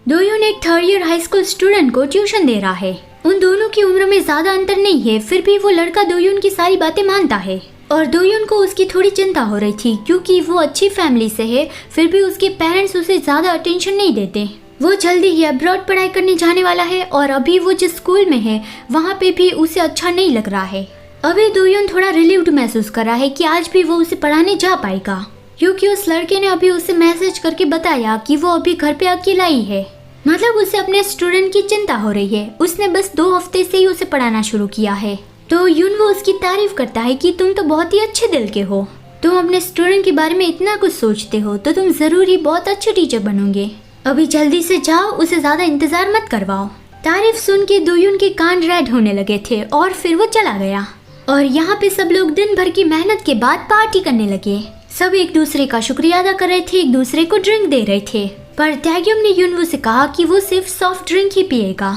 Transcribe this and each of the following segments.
दोयुन एक third year high school student को tuition दे रहा है। उन दोनों की उम्र में ज्यादा अंतर नहीं है, फिर भी वो लड़का दोयुन की सारी बातें मानता है और दोयुन को उसकी थोड़ी चिंता हो रही थी क्योंकि वो अच्छी फैमिली से है, फिर भी उसके पेरेंट्स उसे ज्यादा अटेंशन नहीं देते। वो जल्दी ही अब्रॉड पढ़ाई करने जाने वाला है और अभी वो जिस स्कूल में है वहाँ पे भी उसे अच्छा नहीं लग रहा है। अभी दोयुन थोड़ा रिलीव्ड महसूस कर रहा है कि आज भी वो उसे पढ़ाने जा पाएगा क्योंकि उस लड़के ने अभी उसे मैसेज करके बताया कि वो अभी घर पे अकेला ही है। मतलब उसे अपने स्टूडेंट की चिंता हो रही है। उसने बस 2 हफ्ते से ही उसे पढ़ाना शुरू किया है। तो युनवो उसकी तारीफ करता है कि तुम तो बहुत ही अच्छे दिल के हो, तुम अपने स्टूडेंट के बारे में इतना कुछ सोचते हो तो तुम जरूर ही बहुत अच्छे टीचर बनोगे। अभी जल्दी से जाओ, उसे ज्यादा इंतजार मत करवाओ। तारीफ सुन के दोयुन के कान रेड होने लगे थे और फिर वो चला गया। और यहाँ पे सब लोग दिन भर की मेहनत के बाद पार्टी करने लगे। सब एक दूसरे का शुक्रिया अदा कर रहे थे, एक दूसरे को ड्रिंक दे रहे थे। पर टैग्युम ने युनवो से कहा कि वो सिर्फ सॉफ्ट ड्रिंक ही पिएगा।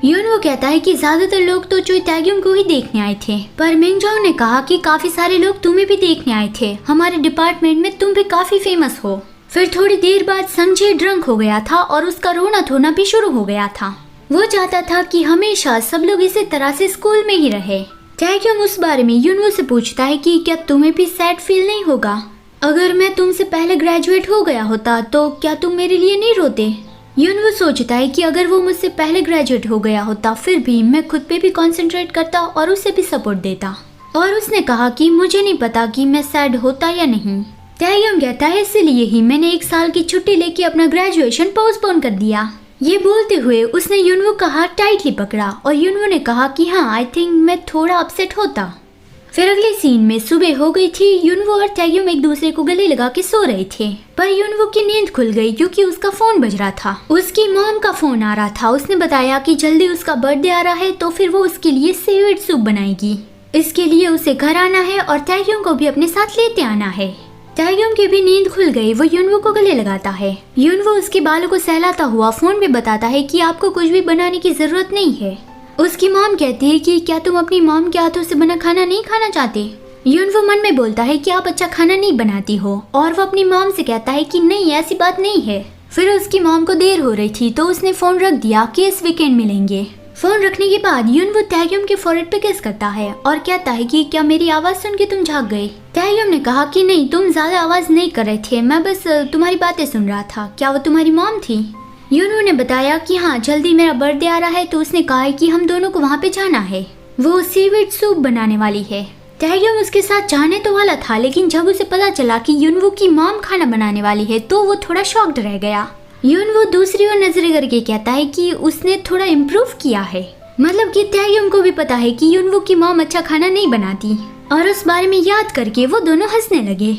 युनवो कहता है कि ज्यादातर लोग तो चोई टैग्युम को ही देखने आए थे, पर मिंगजाओ ने कहा कि काफी सारे लोग तुम्हें भी देखने आए थे, हमारे डिपार्टमेंट में तुम भी काफी फेमस हो। फिर थोड़ी देर बाद संजय ड्रंक हो गया था और उसका रोना धोना भी शुरू हो गया था। वो चाहता था कि हमेशा सब लोग इसी तरह से स्कूल में ही रहे। टैग्युम उस बारे में युनवो से पूछता है कि क्या तुम्हें भी सैड फील नहीं होगा? अगर मैं तुमसे पहले ग्रेजुएट हो गया होता तो क्या तुम मेरे लिए नहीं रोते? युनवो सोचता है कि अगर वो मुझसे पहले ग्रेजुएट हो गया होता फिर भी मैं खुद पे भी कंसंट्रेट करता और उसे भी सपोर्ट देता। और उसने कहा कि मुझे नहीं पता कि मैं सैड होता या नहीं। टैग्युम कहता है इसीलिए ही मैंने 1 साल की छुट्टी लेके अपना ग्रेजुएशन पोस्टपोन कर दिया। ये बोलते हुए उसने युनवो का हाथ टाइटली पकड़ा और युनवो ने कहा कि हाँ, आई थिंक मैं थोड़ा अपसेट होता। फिर अगले सीन में सुबह हो गई थी। युनवो और टैग्युम एक दूसरे को गले लगा के सो रहे थे, पर युनवो की नींद खुल गई क्योंकि उसका फोन बज रहा था। उसकी मॉम का फोन आ रहा था। उसने बताया कि जल्दी उसका बर्थडे आ रहा है तो फिर वो उसके लिए सीवीड सूप बनाएगी। इसके लिए उसे घर आना है और टैग्युम को भी अपने साथ लेते आना है। टैग्युम की भी नींद खुल गई। वो युनवो को गले लगाता है। युनवो उसके बालों को सहलाता हुआ फोन पे बताता है कि आपको कुछ भी बनाने की जरूरत नहीं है। उसकी मॉम कहती है कि क्या तुम अपनी मॉम के हाथों से बना खाना नहीं खाना चाहते? युनवो मन में बोलता है कि आप अच्छा खाना नहीं बनाती हो और वो अपनी मॉम से कहता है कि नहीं, ऐसी बात नहीं है। फिर उसकी मॉम को देर हो रही थी तो उसने फोन रख दिया कि इस वीकेंड मिलेंगे। फोन रखने के बाद युनवो टैग्युम के फोrehead पे किस करता है और कहता है कि क्या मेरी आवाज सुन के तुम जाग गए? टैग्युम ने कहा कि नहीं, तुम ज्यादा आवाज नहीं कर रहे थे, मैं बस तुम्हारी बातें सुन रहा था। क्या वो तुम्हारी मॉम थी? युनवो ने बताया कि हाँ, जल्दी मेरा बर्थडे आ रहा है तो उसने कहा है कि हम दोनों को वहाँ पे जाना है। वो सीवीड सूप बनाने वाली है। टैग्युम उसके साथ जाने तो वाला था, लेकिन जब उसे पता चला कि युनवो की मॉम खाना बनाने वाली है तो वो थोड़ा शॉक्ड रह गया। युनवो दूसरी ओर नजरें करके कहता है कि उसने थोड़ा इम्प्रूव किया है। मतलब कि टैग्युम को भी पता है कि युनवो की मॉम अच्छा खाना नहीं बनाती और उस बारे में याद करके वो दोनों हंसने लगे।